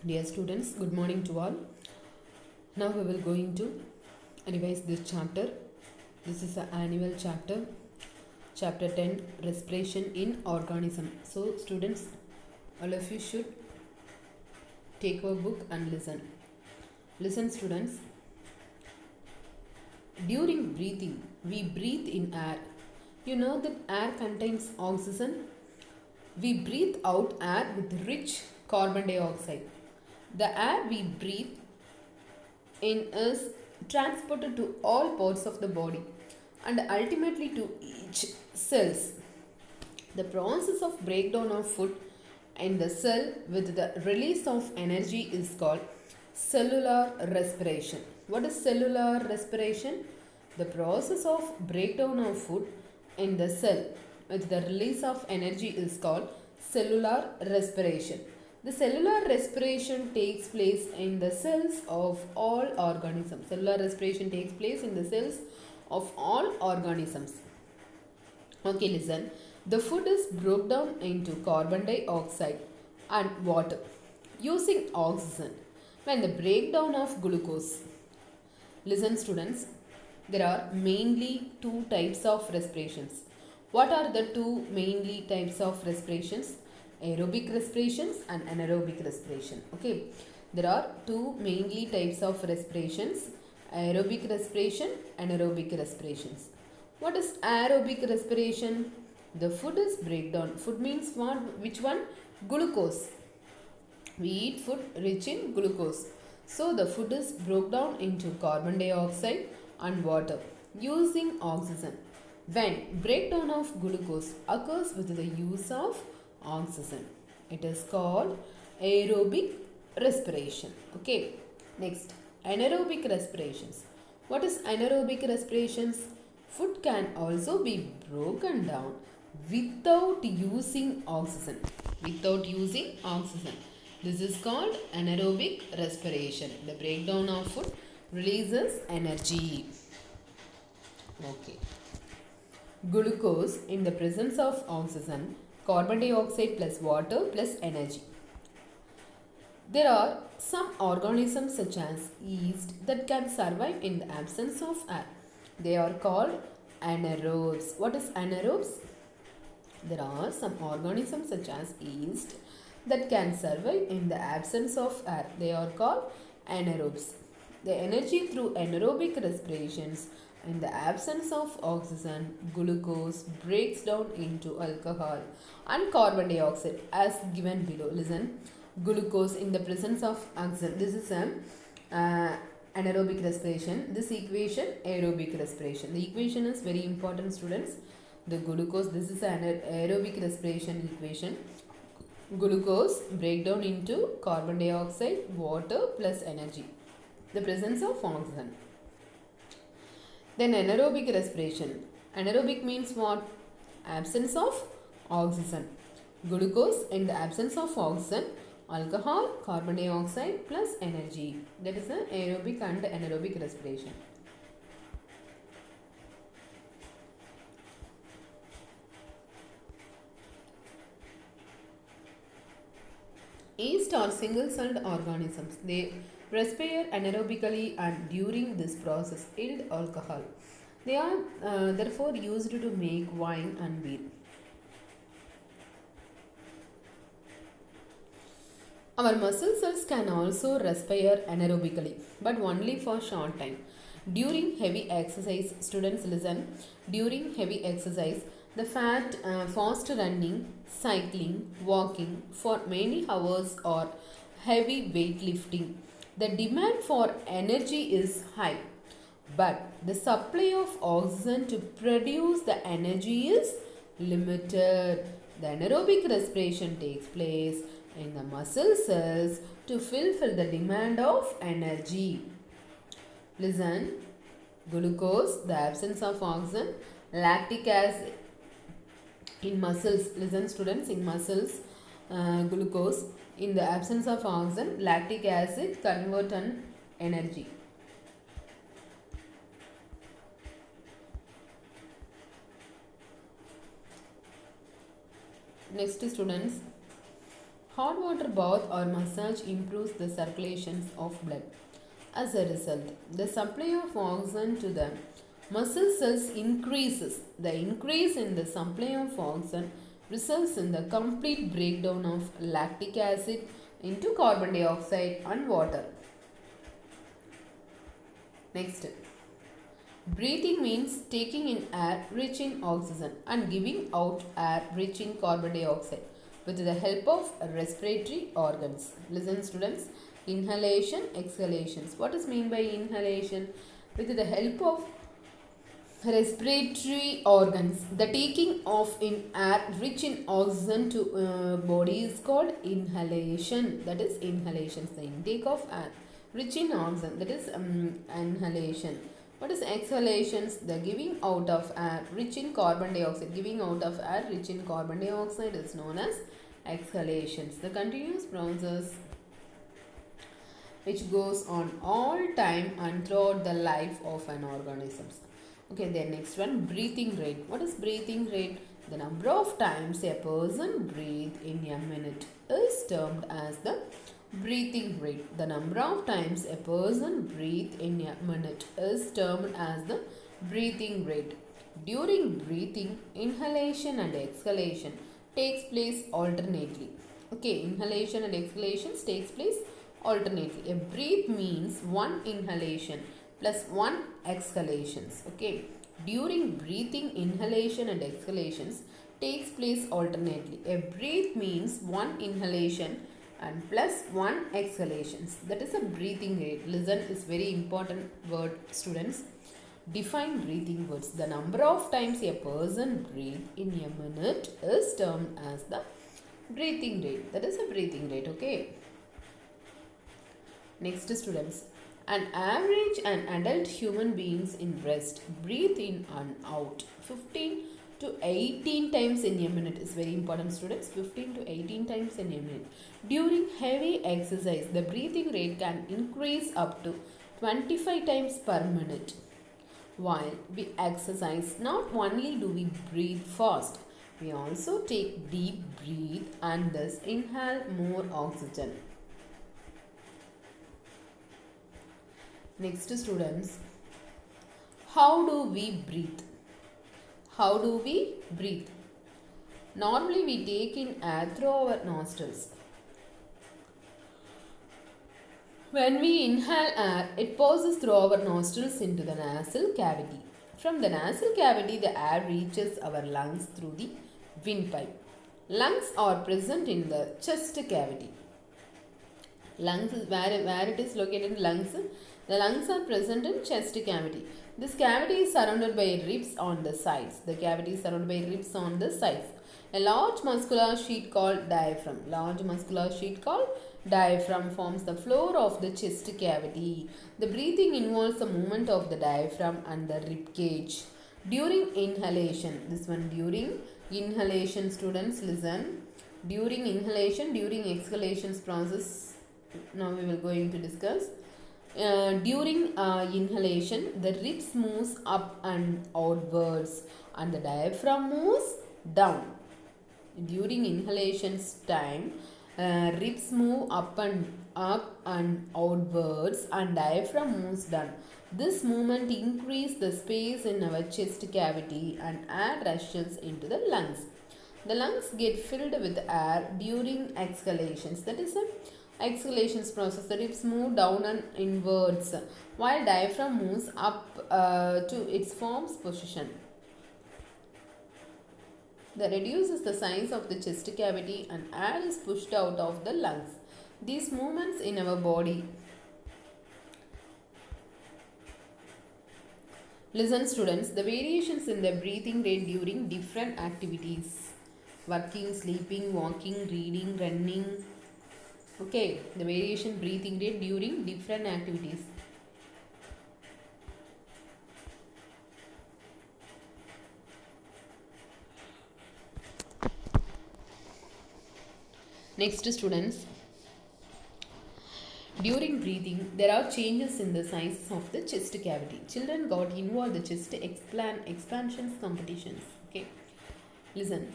Dear students, good morning to all. Now we will going to revise this chapter. This is the annual chapter, chapter 10, respiration in organism. So students, all of you should take our book and listen. Listen students. During breathing, we breathe in air. You know that air contains oxygen. We breathe out air with rich carbon dioxide. The air we breathe in is transported to all parts of the body and ultimately to each cells. The process of breakdown of food in the cell with the release of energy is called cellular respiration. What is cellular respiration? The process of breakdown of food in the cell with the release of energy is called cellular respiration. The cellular respiration takes place in the cells of all organisms. Cellular respiration takes place in the cells of all organisms. Okay, listen. The food is broken down into carbon dioxide and water using oxygen. When the breakdown of glucose. Listen students, there are mainly two types of respirations. What are the two mainly types of respirations? Aerobic respirations and anaerobic respiration. Okay, there are two mainly types of respirations: aerobic respiration, anaerobic respirations. What is aerobic respiration? The food is breakdown. Food means what? Which one? Glucose. We eat food rich in glucose. So the food is broken down into carbon dioxide and water using oxygen. When breakdown of glucose occurs with the use of oxygen, it is called aerobic respiration. Okay. Next, anaerobic respirations. What is anaerobic respirations? Food can also be broken down without using oxygen. Without using oxygen. This is called anaerobic respiration. The breakdown of food releases energy. Okay. Glucose in the presence of oxygen, carbon dioxide plus water plus energy. There are some organisms such as yeast that can survive in the absence of air. They are called anaerobes. What is anaerobes? There are some organisms such as yeast that can survive in the absence of air. They are called anaerobes. The energy through anaerobic respirations in the absence of oxygen, glucose breaks down into alcohol and carbon dioxide as given below. Listen, glucose in the presence of oxygen. This is anaerobic respiration. This equation aerobic respiration. The equation is very important students. The glucose, this is an aerobic respiration equation. Glucose break down into carbon dioxide, water plus energy. The presence of oxygen. Then anaerobic respiration. Anaerobic means what? Absence of oxygen. Glucose in the absence of oxygen, alcohol, carbon dioxide plus energy. That is the aerobic and anaerobic respiration. Yeast are single-celled organisms. They respire anaerobically and during this process yield alcohol. They are therefore used to make wine and beer. Our muscle cells can also respire anaerobically, but only for short time. During heavy exercise, students listen, during heavy exercise, the fast running, cycling, walking for many hours or heavy weightlifting, the demand for energy is high, but the supply of oxygen to produce the energy is limited. The anaerobic respiration takes place in the muscle cells to fulfill the demand of energy. Listen, glucose, the absence of oxygen, lactic acid in muscles. Listen students, in muscles, glucose, in the absence of oxygen, lactic acid convert an energy. Next students, Hot water bath or massage improves the circulations of blood. As a result, the supply of oxygen to the muscle cells increases. The increase in the supply of oxygen results in the complete breakdown of lactic acid into carbon dioxide and water. Next, breathing means taking in air rich in oxygen and giving out air rich in carbon dioxide with the help of respiratory organs. Listen students, inhalation, exhalations. What is mean by inhalation? With the help of respiratory organs, the taking of in air rich in oxygen to body is called inhalation. That is inhalation. The intake of air rich in oxygen, that is inhalation. What is exhalations? The giving out of air rich in carbon dioxide. Giving out of air rich in carbon dioxide is known as exhalations. The continuous process which goes on all time and throughout the life of an organism. Okay, then next one, breathing rate. What is breathing rate? The number of times a person breathes in a minute is termed as the breathing rate. The number of times a person breathes in a minute is termed as the breathing rate. During breathing, inhalation and exhalation takes place alternately. Okay, inhalation and exhalations takes place alternately. A breath means one inhalation plus one exhalations. Okay, during breathing, inhalation and exhalations takes place alternately. A breath means one inhalation and plus one exhalations. That is a breathing rate. Listen, is very important word, students. Define breathing words. The number of times a person breathes in a minute is termed as the breathing rate. That is a breathing rate. Okay. Next, students. An average and adult human beings in rest breathe in and out 15 to 18 times in a minute is very important, students. 15 to 18 times in a minute. During heavy exercise, the breathing rate can increase up to 25 times per minute. While we exercise, not only do we breathe fast, we also take deep breath and thus inhale more oxygen. Next, students, how do we breathe? How do we breathe? Normally we take in air through our nostrils. When we inhale air, it passes through our nostrils into the nasal cavity. From the nasal cavity, the air reaches our lungs through the windpipe. Lungs are present in the chest cavity. Lungs is where it is located. The lungs are present in chest cavity. This cavity is surrounded by ribs on the sides. The cavity is surrounded by ribs on the sides. A large muscular sheet called diaphragm. Large muscular sheet called diaphragm forms the floor of the chest cavity. The breathing involves the movement of the diaphragm and the rib cage. During inhalation, this one during inhalation, students listen. During inhalation, during exhalations process, now we will going to discuss. During inhalation, the ribs moves up and outwards and the diaphragm moves down. During inhalation's time, ribs move up and outwards and diaphragm moves down. This movement increases the space in our chest cavity and air rushes into the lungs. The lungs get filled with air during exhalations. That is a exhalations process. The ribs move down and inwards while diaphragm moves up to its forms position. That reduces the size of the chest cavity and air is pushed out of the lungs. These movements in our body. Listen, students, the variations in the breathing rate during different activities. Working, sleeping, walking, reading, running. Okay, the variation breathing rate during different activities. Next, students, during breathing, there are changes in the size of the chest cavity. Children got involved in chest expansions competitions. Okay, listen.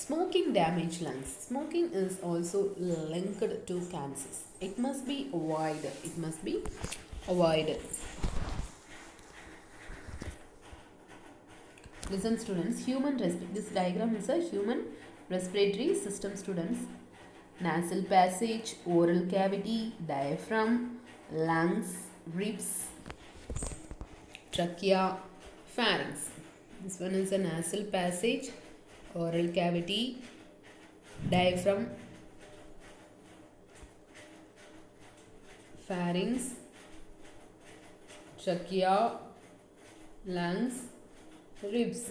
Smoking damage lungs. Smoking is also linked to cancers. It must be avoided. It must be avoided. Listen students, this diagram is a human respiratory system students. Nasal passage, oral cavity, diaphragm, lungs, ribs, trachea, pharynx. This one is a nasal passage, oral cavity, diaphragm, pharynx, trachea, lungs, ribs.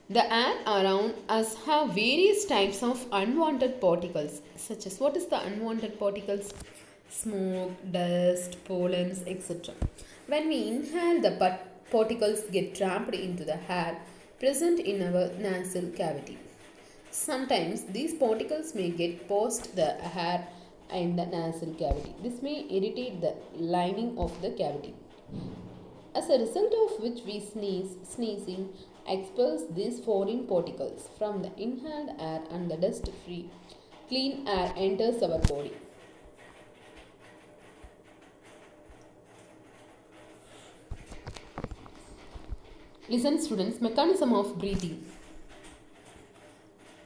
The air around us have various types of unwanted particles, such as what is the unwanted particles? Smoke, dust, pollens, etc. When we inhale, the particles get trapped into the air present in our nasal cavity. Sometimes these particles may get past the air in the nasal cavity. This may irritate the lining of the cavity. As a result of which we sneezing expels these foreign particles from the inhaled air and the dust-free, clean air enters our body. Listen students, mechanism of breathing.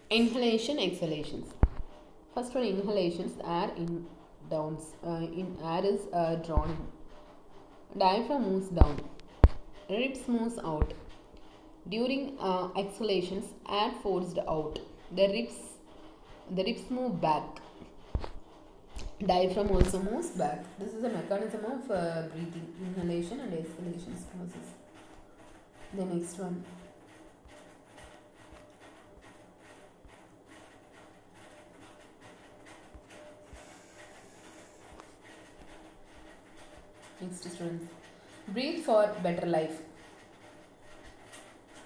Inhalation, exhalations. First one, inhalations, air in downs, air is drawn in. Diaphragm moves down, ribs moves out. During exhalations, air forced out. The ribs move back. Diaphragm also moves back. This is the mechanism of breathing, inhalation and exhalation process. The next one. Next students. Breathe for better life.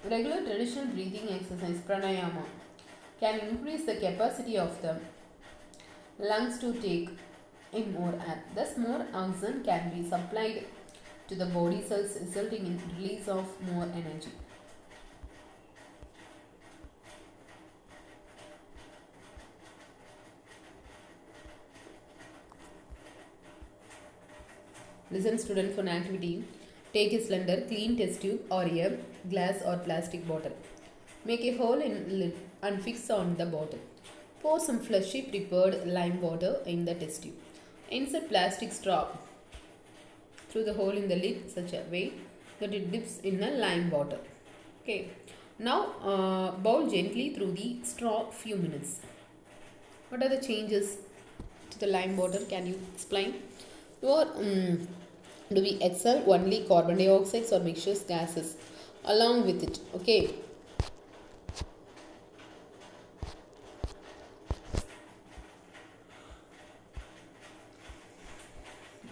Regular traditional breathing exercise pranayama can increase the capacity of the lungs to take in more air. Thus, more oxygen can be supplied to the body cells, resulting in release of more energy. Listen student, for an activity. Take a slender, clean test tube or a glass or plastic bottle. Make a hole in lid and fix on the bottle. Pour some freshly prepared lime water in the test tube. Insert plastic straw through the hole in the lid such a way that it dips in the lime water. Okay. Now bowl gently through the straw few minutes. What are the changes to the lime water? Can you explain? Do we exhale only carbon dioxide or mixtures gases along with it? Okay.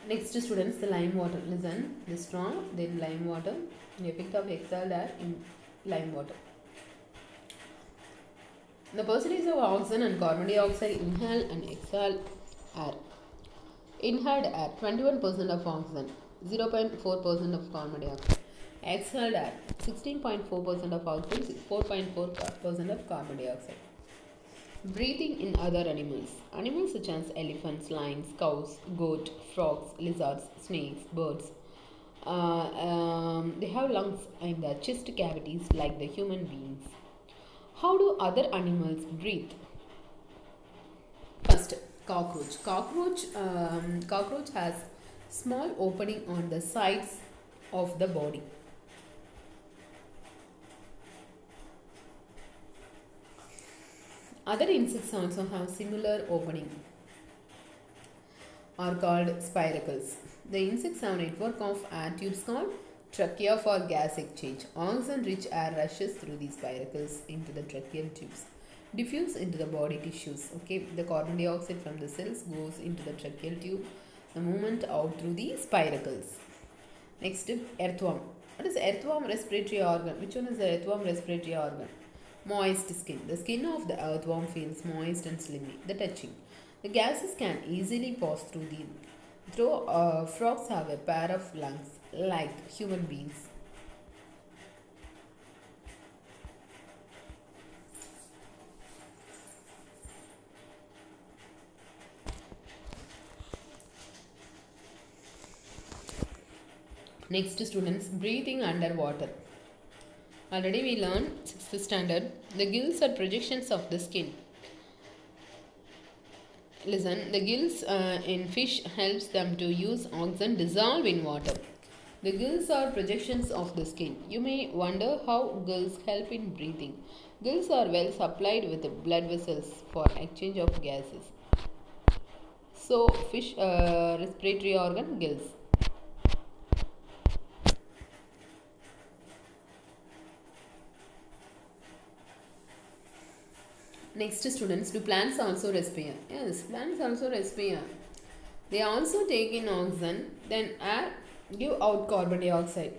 Next students, the lime water. Listen, the straw, then lime water. The effect of exhaled air in lime water. The percentage of oxygen and carbon dioxide inhaled and exhaled air. Inhaled air 21% of oxygen, 0.4% of carbon dioxide. Exhaled air 16.4% of oxygen, 4.4% of carbon dioxide. Breathing in other animals. Animals such as elephants, lions, cows, goat, frogs, lizards, snakes, birds. They have lungs in the chest cavities like the human beings. How do other animals breathe? First, cockroach. Cockroach has small opening on the sides of the body. Other insects also have similar opening, are called spiracles. The insects have a network of air tubes called trachea for gas exchange. Oxygen-rich air rushes through these spiracles into the tracheal tubes, diffuse into the body tissues. Okay, the carbon dioxide from the cells goes into the tracheal tube. The movement out through the spiracles. Next, earthworm. What is earthworm respiratory organ? Which one is the earthworm respiratory organ? Moist skin. The skin of the earthworm feels moist and slimy. The touching. The gases can easily pass through them. Though frogs have a pair of lungs like human beings. Next, students, breathing underwater. Already we learned 6th standard. The gills are projections of the skin. Listen, the gills in fish helps them to use oxygen dissolve in water. The gills are projections of the skin. You may wonder how gills help in breathing. Gills are well supplied with blood vessels for exchange of gases. So, fish respiratory organ gills. Next, students, do plants also respire? Yes, plants also respire. They also take in oxygen, then air give out carbon dioxide.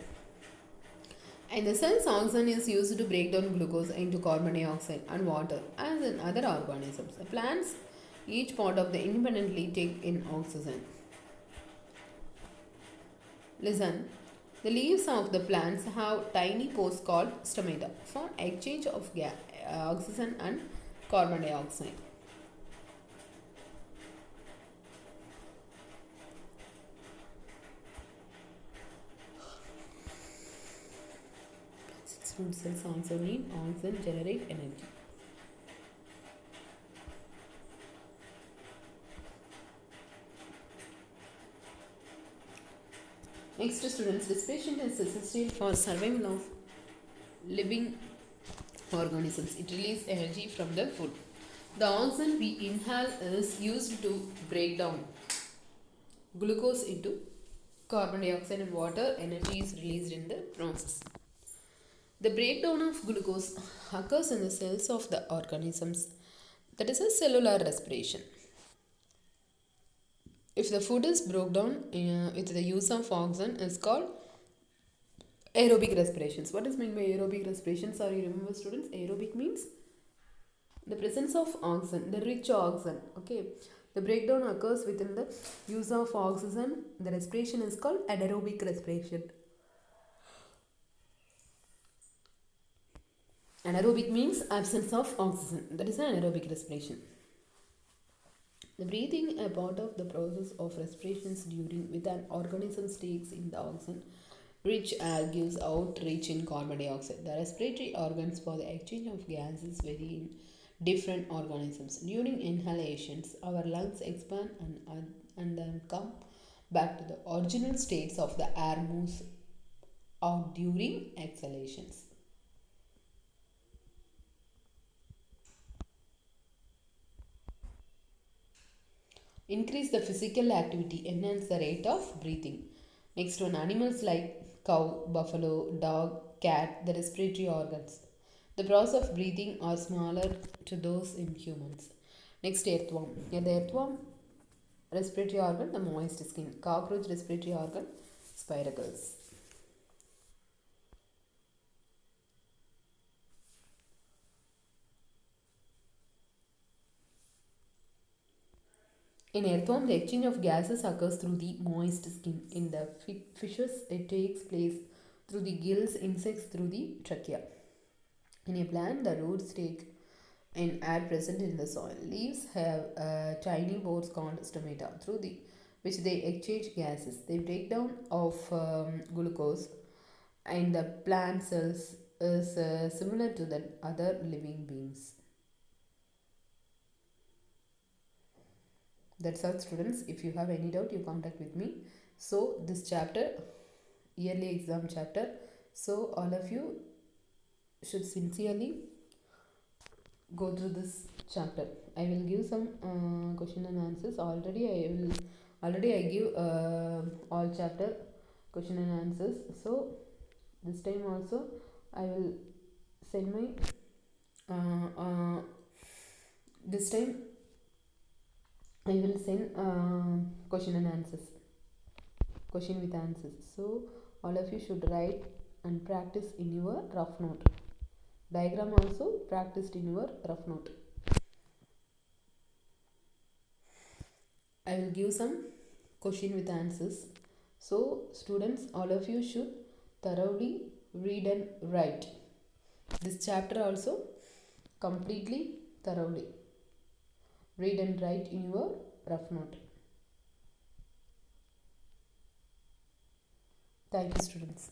And the cell's oxygen is used to break down glucose into carbon dioxide and water as in other organisms. The plants, each part of them independently take in oxygen. Listen, the leaves of the plants have tiny pores called stomata for exchange of oxygen and carbon dioxide. Root cells also need oxygen to generate energy. Next, students, respiration is essential for survival of living organisms. It releases energy from the food. The oxygen we inhale is used to break down glucose into carbon dioxide and water. Energy is released in the process. The breakdown of glucose occurs in the cells of the organisms. That is a cellular respiration. If the food is broken down with the use of oxygen, is called aerobic respirations. What is meant by aerobic respirations? Are you remember, students? Aerobic means the presence of oxygen, the rich oxygen. Okay, the breakdown occurs within the use of oxygen. The respiration is called anaerobic respiration. Anaerobic means absence of oxygen. That is an anaerobic respiration. The breathing, a part of the process of respirations during with an organism takes in the oxygen rich air gives out rich in carbon dioxide. The respiratory organs for the exchange of gases vary in different organisms. During inhalations, our lungs expand and then come back to the original states of the air moves out during exhalations. Increase the physical activity, enhance the rate of breathing. Next one, animals like cow, buffalo, dog, cat, the respiratory organs. The process of breathing are smaller to those in humans. Next, earthworm. Yeah, the earthworm respiratory organ, the moist skin. Cockroach respiratory organ, spiracles. In earthworm, the exchange of gases occurs through the moist skin. In the fishes, it takes place through the gills, insects through the trachea. In a plant, the roots take in air present in the soil. Leaves have tiny pores called stomata through which they exchange gases. The breakdown of glucose in the plant cells is similar to the other living beings. That's all, students. If you have any doubt, you contact with me. So this chapter, yearly exam chapter, so all of you should sincerely go through this chapter. I will give some question and answers. Already I give all chapter question and answers. So this time also I will send my this time I will send question and answers, question with answers. So all of you should write and practice in your rough note. Diagram also practiced in your rough note. I will give some question with answers. So students, all of you should thoroughly read and write this chapter also completely thoroughly. Read and write in your rough note. Thank you, students.